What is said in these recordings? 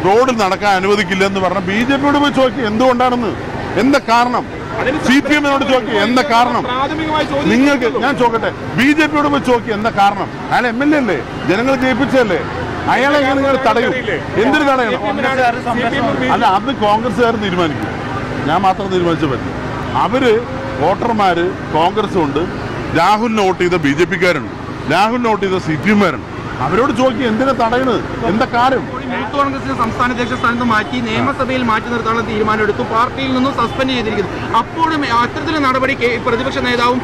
റോഡിൽ നടക്കാൻ അനുവദിക്കില്ലെന്ന് പറഞ്ഞ BJPയോട് പോയി ചോദിക്കുക എന്തുകൊണ്ടാണെന്ന്, എന്താ കാരണം? CPM-നോട് ചോദിക്കുക എന്താ കാരണം? നിങ്ങൾക്ക് ഞാൻ ചോദിക്കട്ടെ, BJPയോട് പോയി ചോദിക്കുക എന്താ കാരണം? അയാൾ MLA അല്ലേ, ജനങ്ങൾ ജയിപ്പിച്ചല്ലേ, അയാളെ എങ്ങനെ നിങ്ങൾ തടയും? എന്തിനു തടയണം? അല്ല, അത് കോൺഗ്രസ്സുകാർ തീരുമാനിക്കും, ഞാൻ മാത്രം തീരുമാനിച്ചു പറ്റും. അവര് വോട്ടർമാര് കോൺഗ്രസും ഉണ്ട്, രാഹുലിന് വോട്ട് ചെയ്ത BJPക്കാരുണ്ട്, രാഹുലിന് വോട്ട് ചെയ്ത CPM-കാരുണ്ട്. അവരോട് ചോദിക്കുക എന്തിനാ തടയുന്നത്, എന്താ കാര്യം? യൂത്ത് കോൺഗ്രസിനെ സംസ്ഥാന അധ്യക്ഷ സ്ഥാനത്ത് മാറ്റി നിയമസഭയിൽ മാറ്റി നിർത്താനുള്ള തീരുമാനമെടുത്തു, പാർട്ടിയിൽ നിന്നും സസ്പെൻഡ് ചെയ്തിരിക്കുന്നു. അപ്പോഴും അത്തരത്തിലുള്ള നടപടി പ്രതിപക്ഷ നേതാവും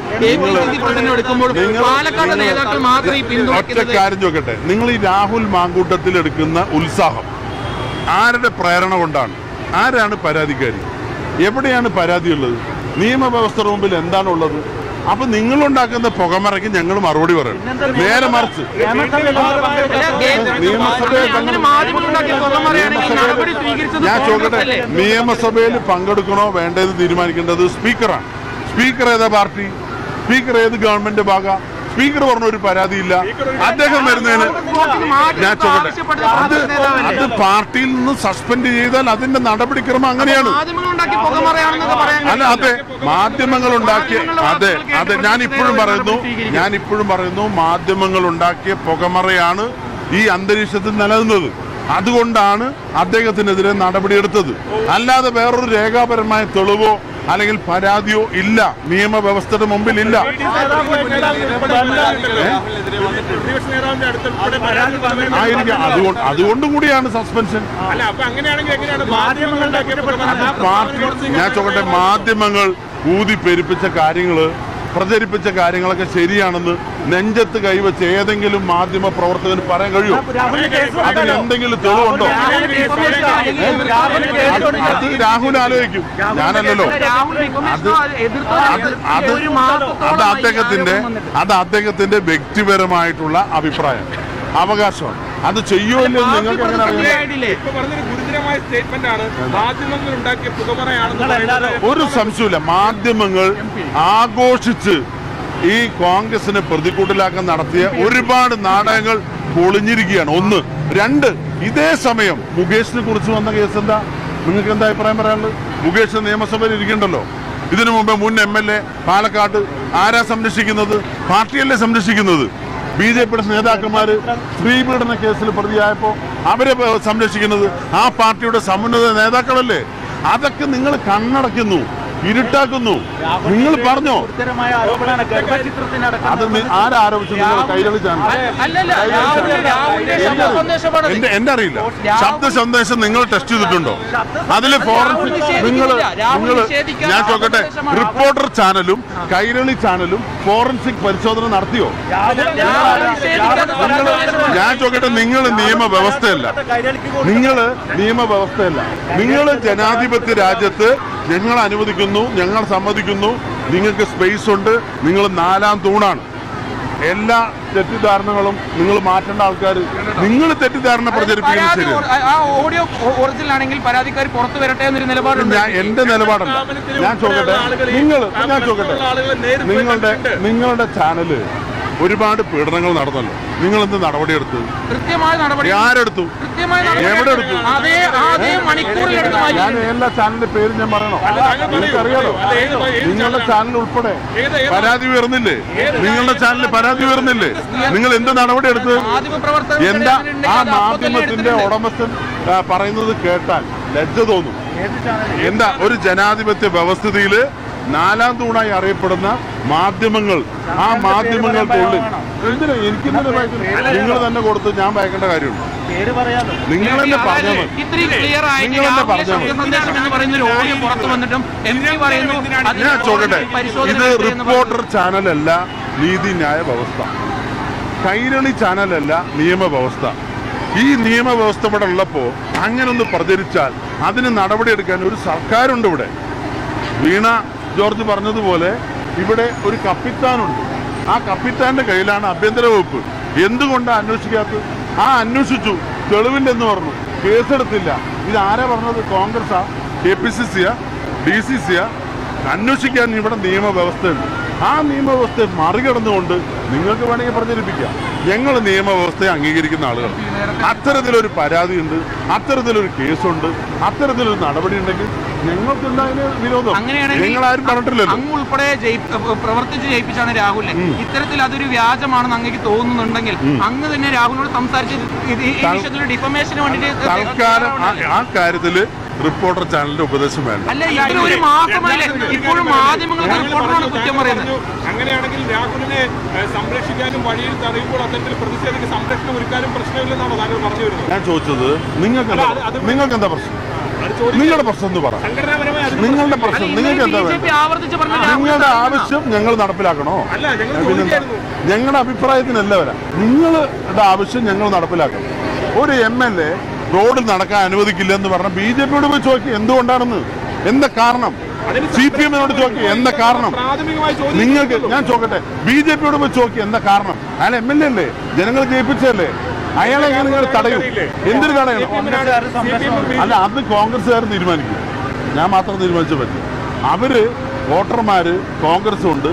എടുക്കുമ്പോൾ പാലക്കാട് നേതാക്കൾ മാത്രമേ പിന്തുണയ്ക്കുന്നത്. കാര്യം ചോദിക്കട്ടെ, നിങ്ങൾ ഈ രാഹുൽ മാങ്കൂട്ടത്തിൽ എടുക്കുന്ന ഉത്സാഹം ആരുടെ പ്രേരണ കൊണ്ടാണ്? ആരാണ് പരാതിക്കാരി? എവിടെയാണ് പരാതിയുള്ളത്? നിയമവ്യവസ്ഥയുടെ മുമ്പിൽ എന്താണുള്ളത്? അപ്പൊ നിങ്ങളുണ്ടാക്കുന്ന പുകമറയ്ക്ക് ഞങ്ങൾ മറുപടി പറയണം. നേരെ മറിച്ച് ഞാൻ ചോദിക്കട്ടെ, നിയമസഭയിൽ പങ്കെടുക്കണോ വേണ്ടത് തീരുമാനിക്കേണ്ടത് സ്പീക്കറാണ്. സ്പീക്കർ ഏതാ പാർട്ടി? സ്പീക്കർ ഏത് ഗവൺമെന്റ് ഭാഗം? സ്പീക്കർ പറഞ്ഞ ഒരു പരാതിയില്ല. അദ്ദേഹം വരുന്നതിന് ഞാൻ ചോദിക്കട്ടെ, അത് പാർട്ടിയിൽ നിന്ന് സസ്പെൻഡ് ചെയ്താൽ അതിന്റെ നടപടിക്രമം അങ്ങനെയാണ്. അല്ല, അതെ, മാധ്യമങ്ങൾ ഉണ്ടാക്കിയ അതെ ഞാൻ ഇപ്പോഴും പറയുന്നു മാധ്യമങ്ങൾ ഉണ്ടാക്കിയ പുകമറയാണ് ഈ അന്തരീക്ഷത്തിൽ നിലനിന്നത്. അതുകൊണ്ടാണ് അദ്ദേഹത്തിനെതിരെ നടപടിയെടുത്തത്. അല്ലാതെ വേറൊരു രേഖാപരമായ തെളിവോ അല്ലെങ്കിൽ പരാതിയോ ഇല്ല, നിയമവ്യവസ്ഥയുടെ മുമ്പിൽ ഇല്ല. അതുകൊണ്ടും കൂടിയാണ് സസ്പെൻഷൻ. ഞാൻ ചോദിക്കട്ടെ, മാധ്യമങ്ങൾ ഊതി പെരുപ്പിച്ച കാര്യങ്ങള്, പ്രചരിപ്പിച്ച കാര്യങ്ങളൊക്കെ ശരിയാണെന്ന് നെഞ്ചത്ത് കൈവച്ച് ഏതെങ്കിലും മാധ്യമ പ്രവർത്തകന് പറയാൻ കഴിയും? അതിന് എന്തെങ്കിലും തെളിവുണ്ടോ? അത് രാഹുൽ ആലോചിക്കും, ഞാനല്ലല്ലോ. അത് അദ്ദേഹത്തിന്റെ വ്യക്തിപരമായിട്ടുള്ള അഭിപ്രായം, അവകാശമാണ്. അത് ചെയ്യുമല്ലോ നിങ്ങൾക്ക് എങ്ങനെ അറിയാം? ഒരു സംശയമില്ല, മാധ്യമങ്ങൾ ആഘോഷിച്ച് ഈ കോൺഗ്രസിനെ പ്രതികൂട്ടിലാക്കാൻ നടത്തിയ ഒരുപാട് നാടകങ്ങൾ പൊളിഞ്ഞിരിക്കുകയാണ്. ഒന്ന്. രണ്ട്, ഇതേ സമയം മുകേഷിനെ കുറിച്ച് വന്ന കേസ് എന്താ? നിങ്ങൾക്ക് എന്താ അഭിപ്രായം പറയാനുള്ളത്? മുകേഷ് നിയമസഭയിൽ ഇരിക്കണ്ടല്ലോ. ഇതിനു മുമ്പ് മുൻ MLA പാലക്കാട് ആരാ സംരക്ഷിക്കുന്നത്? പാർട്ടിയല്ലേ സംരക്ഷിക്കുന്നത്. BJPയുടെ നേതാക്കന്മാര് സ്ത്രീപീഡന കേസിൽ പ്രതിയായപ്പോ അവരെ സംരക്ഷിക്കുന്നത് ആ പാർട്ടിയുടെ സമുന്നത നേതാക്കളല്ലേ. അതൊക്കെ നിങ്ങൾ കണ്ണടയ്ക്കുന്നു, ഇരുട്ടാക്കുന്നു. നിങ്ങൾ പറഞ്ഞോ? അത് ആരാരോപിച്ചു? നിങ്ങൾ കൈരളി ചാനൽ? എന്റെ അറിയില്ല. ശബ്ദ സന്ദേശം നിങ്ങൾ ടെസ്റ്റ് ചെയ്തിട്ടുണ്ടോ? അതില് ഞാൻ ചോദിക്കട്ടെ, റിപ്പോർട്ടർ ചാനലും കൈരളി ചാനലും ഫോറൻസിക് പരിശോധന നടത്തിയോ? ഞാൻ ചോദിക്കട്ടെ, നിങ്ങൾ നിയമവ്യവസ്ഥയല്ല, നിങ്ങൾ ജനാധിപത്യ രാജ്യത്ത് ഞങ്ങൾ അനുവദിക്കുന്നു, ഞങ്ങൾ സമ്മതിക്കുന്നു, നിങ്ങൾക്ക് സ്പേസ് ഉണ്ട്, നിങ്ങൾ നാലാം തൂണാണ്. എല്ലാ തെറ്റിദ്ധാരണകളും നിങ്ങൾ മാറ്റേണ്ട ആൾക്കാർ, നിങ്ങൾ തെറ്റിദ്ധാരണ പ്രചരിപ്പിക്കുന്നത് ശരിയാണ്. എന്റെ നിലപാടല്ല. ഞാൻ ചോദിക്കട്ടെ, നിങ്ങളുടെ ചാനല് ഒരുപാട് പീഡനങ്ങൾ നടന്നല്ലോ, നിങ്ങൾ എന്ത് നടപടിയെടുത്തു? ആരെടുത്തു? എവിടെ എടുത്തു? ഞാൻ എല്ലാ ചാനലിന്റെ പേര് ഞാൻ പറയണോ? നിങ്ങൾക്കറിയാലോ, നിങ്ങളുടെ ചാനൽ ഉൾപ്പെടെ പരാതി ഉയർന്നില്ലേ? നിങ്ങളുടെ ചാനലിൽ പരാതി ഉയർന്നില്ലേ? നിങ്ങൾ എന്ത് നടപടി എടുത്ത്? എന്താ ആ മാധ്യമത്തിന്റെ ഉടമസ്ഥൻ പറയുന്നത് കേട്ടാൽ ലജ്ജ തോന്നും. എന്താ ഒരു ജനാധിപത്യ വ്യവസ്ഥിതിയില് നാലാം തൂണായി അറിയപ്പെടുന്ന മാധ്യമങ്ങൾ, ആ മാധ്യമങ്ങൾക്കുള്ളിൽ എന്തിനാ എനിക്ക് നിങ്ങൾ തന്നെ കൊടുത്ത് ഞാൻ വായിക്കേണ്ട കാര്യമുണ്ട്? നിങ്ങൾ തന്നെ പറഞ്ഞാൽ മതി. ഞാൻ ചോദിക്കട്ടെ, ഇത് റിപ്പോർട്ടർ ചാനലല്ല നീതിന്യായ വ്യവസ്ഥ, കൈരളി ചാനലല്ല നിയമവ്യവസ്ഥ. ഈ നിയമവ്യവസ്ഥ ഇവിടെ ഉള്ളപ്പോൾ അങ്ങനെ ഒന്ന് പ്രചരിച്ചാൽ അതിന് നടപടിയെടുക്കാൻ ഒരു സർക്കാരുണ്ട് ഇവിടെ. വീണ ജോർജ് പറഞ്ഞതുപോലെ ഇവിടെ ഒരു കപ്പിത്താനുണ്ട്. ആ കപ്പിത്താന്റെ കയ്യിലാണ് ആഭ്യന്തര വകുപ്പ്. എന്തുകൊണ്ടാണ് അന്വേഷിക്കാത്തത്? അന്വേഷിച്ചു, തെളിവില്ലെന്ന് പറഞ്ഞു, കേസെടുത്തില്ല. ഇത് ആരാ പറഞ്ഞത്? കോൺഗ്രസാ? KPCC-യാ? DCC-യാ? അന്വേഷിക്കാൻ ഇവിടെ നിയമവ്യവസ്ഥയുണ്ട്. ആ നിയമവ്യവസ്ഥയെ മറികടന്നുകൊണ്ട് നിങ്ങൾക്ക് വേണമെങ്കിൽ പ്രചരിപ്പിക്കാം. ഞങ്ങൾ നിയമവ്യവസ്ഥയെ അംഗീകരിക്കുന്ന ആളുകൾ. അത്തരത്തിലൊരു പരാതിയുണ്ട്, അത്തരത്തിലൊരു കേസുണ്ട്, അത്തരത്തിലൊരു നടപടി ഉണ്ടെങ്കിൽ ഞങ്ങൾക്കുണ്ടായതിന് വിരോധം. നിങ്ങൾ ആരും പറഞ്ഞിട്ടില്ലല്ലോ. അങ്ങ് ഉൾപ്പെടെ പ്രവർത്തിച്ച് ജയിപ്പിച്ചാണ് രാഹുലിനെ. ഇത്തരത്തിൽ അതൊരു വ്യാജമാണെന്ന് അങ്ങേക്ക് തോന്നുന്നുണ്ടെങ്കിൽ അങ്ങ് തന്നെ രാഹുലിനോട് സംസാരിച്ച് ഈ വിഷയത്തിൽ ഡിഫമേഷന് വേണ്ടിയിട്ട് തൽക്കാലം ആ കാര്യത്തില് റിപ്പോർട്ടർ ചാനലിന്റെ ഉപദേശം വേണ്ട. അല്ല, ഇതിന് ഒരു മാസമല്ലേ ഇപ്പോഴും മാധ്യമങ്ങൾക്ക് റിപ്പോർട്ടറാണ് കുറ്റം പറയുന്നത്. അങ്ങനെയാണെങ്കിൽ രാഹുലിനെ സംരക്ഷിക്കാനും വഴിയിൽ തടയുമ്പോൾ അത്തരത്തിൽ പ്രതിഷേധത്തിന് സംരക്ഷണം ഒരുക്കാനും പ്രശ്നമില്ലെന്നാണോ താങ്കൾ പറഞ്ഞു വരുന്നത്? ഞാൻ ചോദിച്ചത് നിങ്ങൾക്ക് എന്താ പ്രശ്നം? നിങ്ങളുടെ പ്രശ്നം എന്ന് പറ. നിങ്ങളുടെ പ്രശ്നം നിങ്ങൾക്ക് എന്താ വേണ്ടത്? നിങ്ങളുടെ ആവശ്യം ഞങ്ങൾ നടപ്പിലാക്കണോ? ഞങ്ങളുടെ അഭിപ്രായത്തിനല്ല വരാം. നിങ്ങളുടെ ആവശ്യം ഞങ്ങൾ നടപ്പിലാക്കണം. ഒരു MLA റോഡിൽ നടക്കാൻ അനുവദിക്കില്ല എന്ന് പറഞ്ഞ BJPയോട് പോയി ചോദിക്കുക എന്തുകൊണ്ടാണെന്ന്. എന്താ കാരണം? CPM-നോട് ചോദിക്കുക എന്താ കാരണം? നിങ്ങൾക്ക് ഞാൻ ചോദിക്കട്ടെ, BJPയോട് പോയി ചോദിക്കുക എന്താ കാരണം? അയാൾ MLA അല്ലേ, ജനങ്ങൾ ജയിപ്പിച്ചല്ലേ, അയാളെ നിങ്ങൾ തടയും. എന്തിനു തടയണം? അല്ല, അത് കോൺഗ്രസ്സുകാർ തീരുമാനിക്കും. ഞാൻ മാത്രം തീരുമാനിച്ചു പറ്റും. അവര് വോട്ടർമാര് കോൺഗ്രസ് ഉണ്ട്,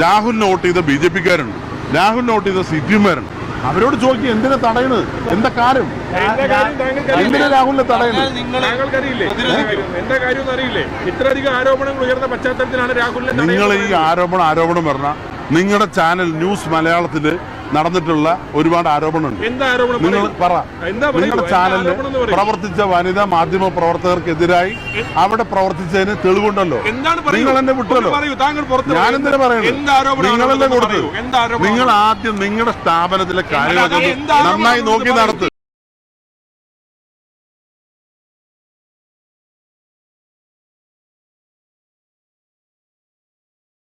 രാഹുലിന് വോട്ട് ചെയ്ത BJPക്കാരുണ്ട്, രാഹുലിന് വോട്ട് ചെയ്ത CPM-കാരുണ്ട്. അവരോട് ചോദിക്കും എന്തിനാ തടയണത്, എന്താ കാര്യം, എന്തിനാ രാഹുലിനെ തടയണത്? എന്താ കാര്യം അറിയില്ലേ? ഇത്രയധികം ആരോപണങ്ങൾ ഉയർന്ന പശ്ചാത്തലത്തിലാണ് രാഹുലിനെ. നിങ്ങൾ ഈ ആരോപണം പറഞ്ഞ നിങ്ങളുടെ ചാനൽ ന്യൂസ് മലയാളത്തില് നടന്നിട്ടുള്ള ഒരുപാട് ആരോപണമുണ്ട്. നിങ്ങൾ പറ. നിങ്ങളുടെ ചാനലിൽ പ്രവർത്തിച്ച വനിതാ മാധ്യമ പ്രവർത്തകർക്കെതിരായി അവിടെ പ്രവർത്തിച്ചതിന് തെളിവുണ്ടല്ലോ. നിങ്ങൾ എന്നെ വിട്ടല്ലോ. ഞാനെന്തിനാ പറയുന്നത്? നിങ്ങളല്ലേ കൊടുത്തത്. നിങ്ങൾ ആദ്യം നിങ്ങളുടെ സ്ഥാപനത്തിലെ കാര്യങ്ങളൊക്കെ നന്നായി നോക്കി നടത്തുക.